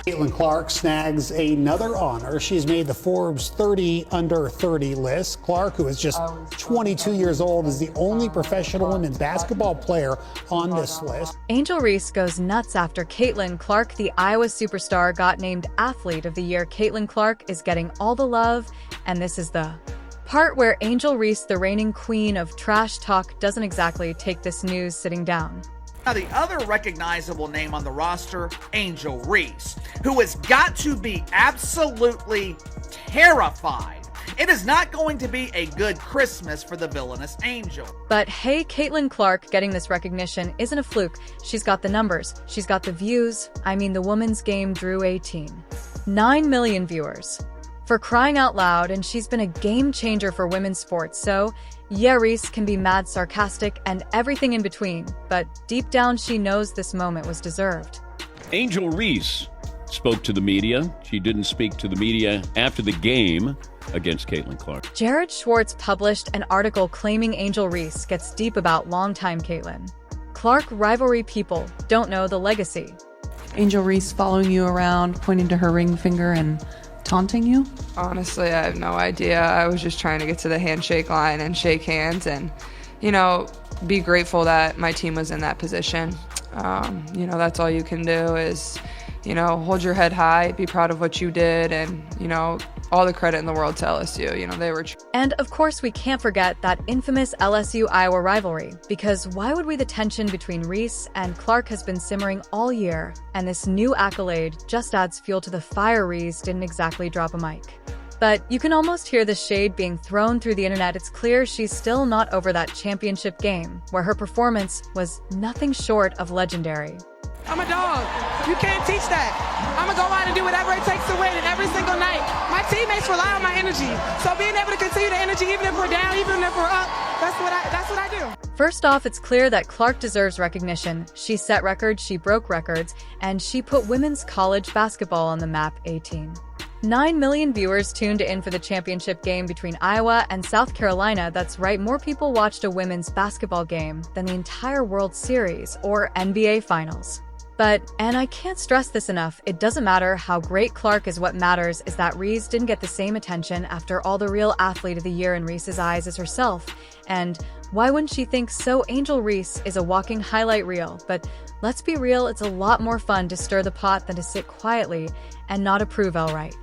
Caitlin Clark snags another honor. She's made the Forbes 30 under 30 list. Clark, who is just 22 years old, is the only professional women's basketball player on this list. Angel Reese goes nuts after Caitlin Clark, the Iowa superstar, got named Athlete of the Year. Caitlin Clark is getting all the love, and this is the part where Angel Reese, the reigning queen of trash talk, doesn't exactly take this news sitting down. Now, the other recognizable name on the roster, Angel Reese, who has got to be absolutely terrified. It is not going to be a good Christmas for the villainous Angel. But hey, Caitlin Clark getting this recognition isn't a fluke. She's got the numbers. She's got the views. I mean, the women's game drew 9 million viewers. For crying out loud, and she's been a game changer for women's sports. So, yeah, Reese can be mad, sarcastic, and everything in between, but deep down she knows this moment was deserved. Angel Reese spoke to the media. She didn't speak to the media after the game against Caitlin Clark. Jared Schwartz published an article claiming Angel Reese gets deep about longtime Caitlin Clark rivalry. People don't know the legacy. Angel Reese following you around, pointing to her ring finger and taunting you? Honestly, I have no idea. I was just trying to get to the handshake line and shake hands and, be grateful that my team was in that position. That's all you can do is, hold your head high, be proud of what you did, and, all the credit in the world to LSU. They were. And of course, we can't forget that infamous LSU-Iowa rivalry, because why would we? The tension between Reese and Clark has been simmering all year, and this new accolade just adds fuel to the fire. Reese didn't exactly drop a mic, but you can almost hear the shade being thrown through the internet. It's clear she's still not over that championship game, where her performance was nothing short of legendary. I'm a dog. You can't teach that. I'm going to go out and do whatever it takes to win, and every single night. My teammates rely on my energy. So being able to continue the energy, even if we're down, even if we're up, that's what I do. First off, it's clear that Clark deserves recognition. She set records, she broke records, and she put women's college basketball on the map. 9 million viewers tuned in for the championship game between Iowa and South Carolina. That's right, more people watched a women's basketball game than the entire World Series or NBA Finals. And I can't stress this enough, it doesn't matter how great Clark is. What matters is that Reese didn't get the same attention. After all, the real athlete of the year in Reese's eyes is herself. And why wouldn't she think so? Angel Reese is a walking highlight reel. But let's be real, it's a lot more fun to stir the pot than to sit quietly and not approve outright.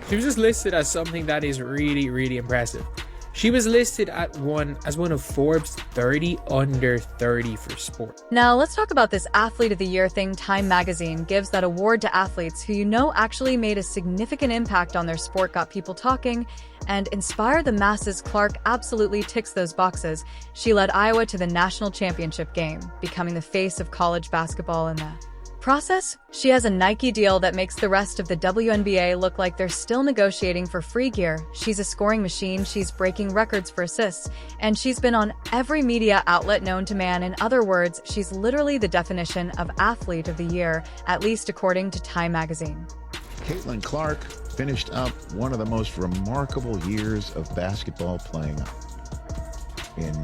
She was just listed as something that is really, really impressive. She was listed as one of Forbes 30 under 30 for sport. Now let's talk about this Athlete of the Year thing. Time magazine gives that award to athletes who actually made a significant impact on their sport, got people talking, and inspired the masses. Clark absolutely ticks those boxes. She led Iowa to the national championship game, becoming the face of college basketball in the process. She has a Nike deal that makes the rest of the WNBA look like they're still negotiating for free gear. She's a scoring machine, she's breaking records for assists, and she's been on every media outlet known to man. In other words, she's literally the definition of Athlete of the Year, at least according to Time magazine. Caitlin Clark finished up one of the most remarkable years of basketball playing in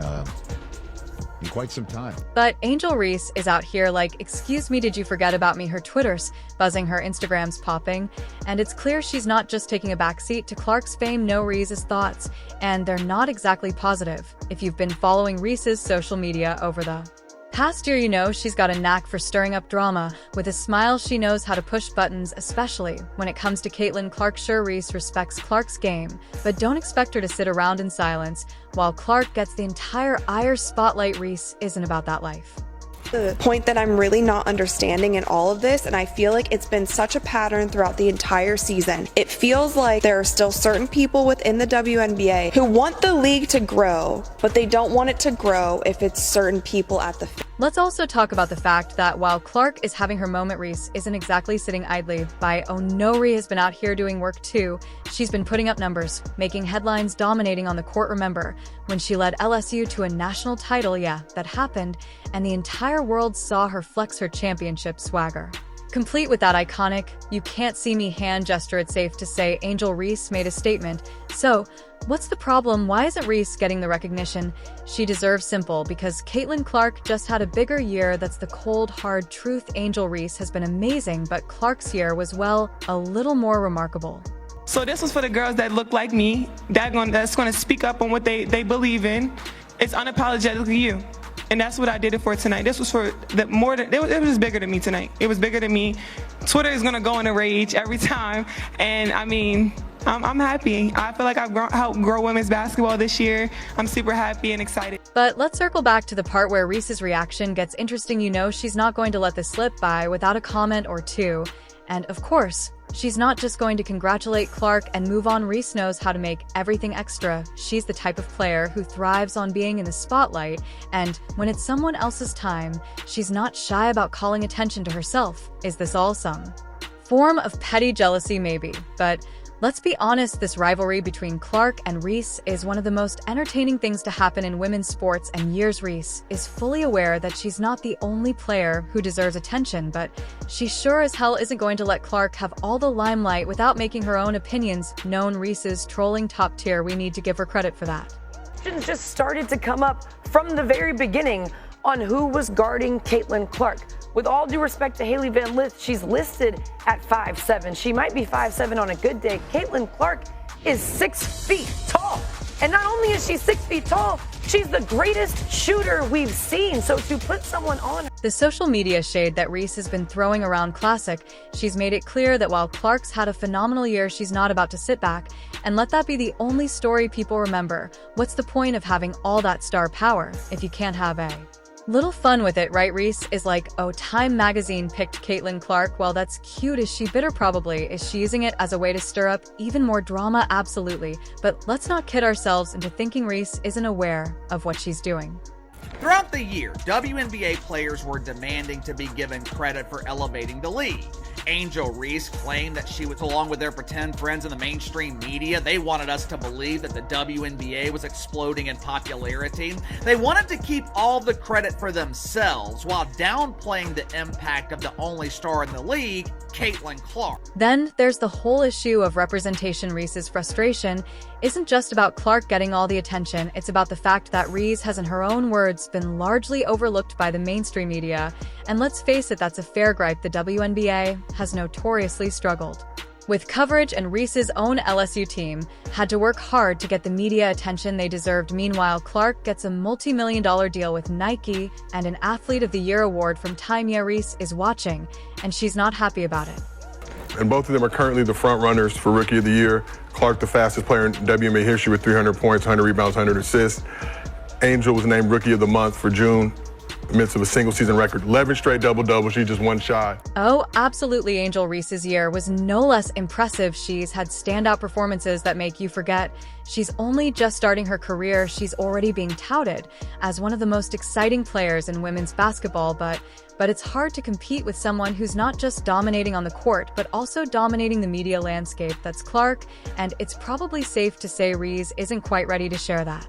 quite some time. But Angel Reese is out here like, excuse me, did you forget about me? Her Twitter's buzzing, her Instagram's popping, and it's clear she's not just taking a backseat to Clark's fame. No, Reese's thoughts, and they're not exactly positive. If you've been following Reese's social media over the past year, she's got a knack for stirring up drama. With a smile, she knows how to push buttons, especially when it comes to Caitlin Clark. Sure, Reese respects Clark's game, but don't expect her to sit around in silence while Clark gets the entire ire spotlight. Reese isn't about that life. The point that I'm really not understanding in all of this, and I feel like it's been such a pattern throughout the entire season, it feels like there are still certain people within the WNBA who want the league to grow, but they don't want it to grow if it's certain people at the Let's also talk about the fact that while Clark is having her moment, Reese isn't exactly sitting idly by. Oh no, Reese has been out here doing work too. She's been putting up numbers, making headlines, dominating on the court. Remember when she led LSU to a national title? Yeah, that happened, and the entire world saw her flex her championship swagger. Complete with that iconic, "you can't see me" hand gesture, it's safe to say Angel Reese made a statement. So, what's the problem? Why isn't Reese getting the recognition she deserves? Simple, because Caitlin Clark just had a bigger year. That's the cold, hard truth. Angel Reese has been amazing, but Clark's year was, well, a little more remarkable. So this was for the girls that look like me, that's going to speak up on what they believe in. It's unapologetically you. And that's what I did it for tonight. This was for the more than, it was bigger than me tonight. It was bigger than me. Twitter is going to go in a rage every time. And I mean, I'm happy. I feel like I've helped grow women's basketball this year. I'm super happy and excited. But let's circle back to the part where Reese's reaction gets interesting. You know she's not going to let this slip by without a comment or two. And of course, she's not just going to congratulate Clark and move on. Reese knows how to make everything extra. She's the type of player who thrives on being in the spotlight, and when it's someone else's time, she's not shy about calling attention to herself. Is this all some form of petty jealousy? Maybe, but let's be honest, this rivalry between Clark and Reese is one of the most entertaining things to happen in women's sports and years. Reese is fully aware that she's not the only player who deserves attention, but she sure as hell isn't going to let Clark have all the limelight without making her own opinions known. Reese's trolling top tier. We need to give her credit for that. Questions just started to come up from the very beginning on who was guarding Caitlin Clark. With all due respect to Haley Van Lith, she's listed at 5'7". She might be 5'7" on a good day. Caitlin Clark is 6 feet tall. And not only is she 6 feet tall, she's the greatest shooter we've seen. So to put someone on... The social media shade that Reese has been throwing around classic. She's made it clear that while Clark's had a phenomenal year, she's not about to sit back and let that be the only story people remember. What's the point of having all that star power if you can't have a little fun with it, right? Reese is like, oh, Time magazine picked Caitlin Clark. Well, that's cute. Is she bitter? Probably. Is she using it as a way to stir up even more drama? Absolutely. But let's not kid ourselves into thinking Reese isn't aware of what she's doing. Throughout the year, WNBA players were demanding to be given credit for elevating the league. Angel Reese claimed that she was, along with their pretend friends in the mainstream media, they wanted us to believe that the WNBA was exploding in popularity. They wanted to keep all the credit for themselves while downplaying the impact of the only star in the league, Caitlin Clark. Then there's the whole issue of representation. Reese's frustration isn't just about Clark getting all the attention, it's about the fact that Reese has, in her own words, been largely overlooked by the mainstream media. And let's face it, that's a fair gripe. The WNBA has notoriously struggled with coverage, and Reese's own LSU team had to work hard to get the media attention they deserved. Meanwhile, Clark gets a multi-million-dollar deal with Nike and an Athlete of the Year award from Time. Yeah, Reese is watching, and she's not happy about it. And both of them are currently the front runners for Rookie of the Year. Clark, the fastest player in WNBA history with 300 points, 100 rebounds, 100 assists. Angel was named Rookie of the Month for June, amidst of a single season record. 11 straight double-doubles, she just one shy. Oh, absolutely. Angel Reese's year was no less impressive. She's had standout performances that make you forget she's only just starting her career. She's already being touted as one of the most exciting players in women's basketball, but it's hard to compete with someone who's not just dominating on the court, but also dominating the media landscape. That's Clark, and it's probably safe to say Reese isn't quite ready to share that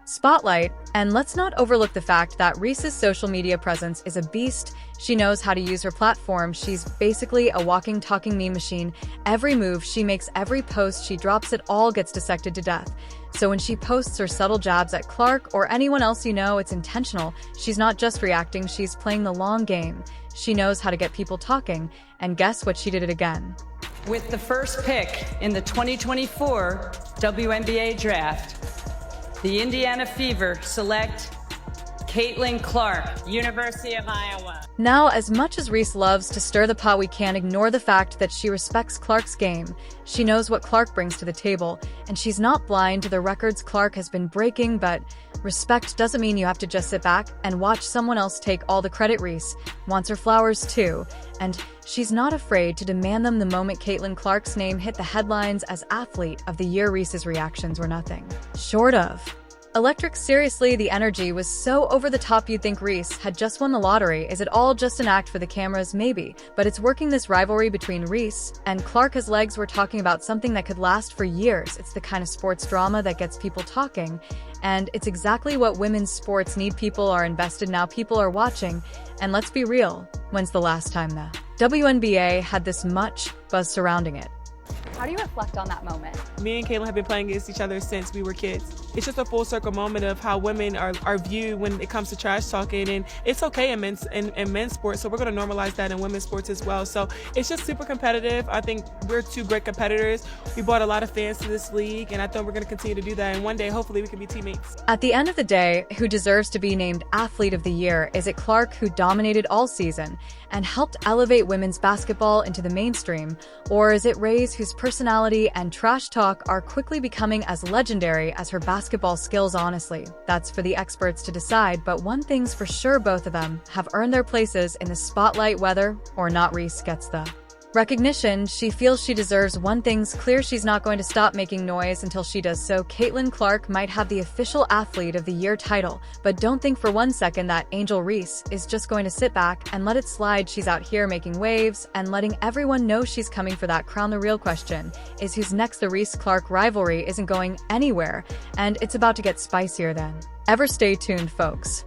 spotlight. And let's not overlook the fact that Reese's social media presence is a beast. She knows how to use her platform. She's basically a walking, talking meme machine. Every move she makes, every post she drops, it all gets dissected to death. So when she posts her subtle jabs at Clark or anyone else, you know it's intentional. She's not just reacting, she's playing the long game. She knows how to get people talking, and guess what? She did it again. With the first pick in the 2024 WNBA draft, the Indiana Fever select Caitlin Clark, University of Iowa. Now, as much as Reese loves to stir the pot, we can't ignore the fact that she respects Clark's game. She knows what Clark brings to the table, and she's not blind to the records Clark has been breaking, but respect doesn't mean you have to just sit back and watch someone else take all the credit. Reese wants her flowers too, and she's not afraid to demand them the moment Caitlin Clark's name hit the headlines as Athlete of the Year. Reese's reactions were nothing short of electric. Seriously, the energy was so over the top you'd think Reese had just won the lottery. Is it all just an act for the cameras? Maybe, but it's working. This rivalry between Reese and Clark has legs. We're talking about something that could last for years. It's the kind of sports drama that gets people talking, and it's exactly what women's sports need. People are invested now, people are watching, and let's be real, when's the last time the WNBA had this much buzz surrounding it. How do you reflect on that moment? Me and Caitlin have been playing against each other since we were kids. It's just a full circle moment of how women are viewed when it comes to trash talking, and it's okay in men's sports, so we're going to normalize that in women's sports as well. So it's just super competitive. I think we're two great competitors. We brought a lot of fans to this league, and I think we're going to continue to do that, and one day, hopefully, we can be teammates. At the end of the day, who deserves to be named Athlete of the Year? Is it Clark, who dominated all season and helped elevate women's basketball into the mainstream? Or is it Reese, whose personality and trash talk are quickly becoming as legendary as her basketball skills? Honestly, that's for the experts to decide, but one thing's for sure, both of them have earned their places in the spotlight, whether or not Reese gets the recognition she feels she deserves. One thing's clear, she's not going to stop making noise until she does so. Caitlin Clark might have the official Athlete of the Year title, but don't think for one second that Angel Reese is just going to sit back and let it slide. She's out here making waves and letting everyone know she's coming for that crown. The real question is who's next. The Reese-Clark rivalry isn't going anywhere, and it's about to get spicier than ever. Stay tuned, folks.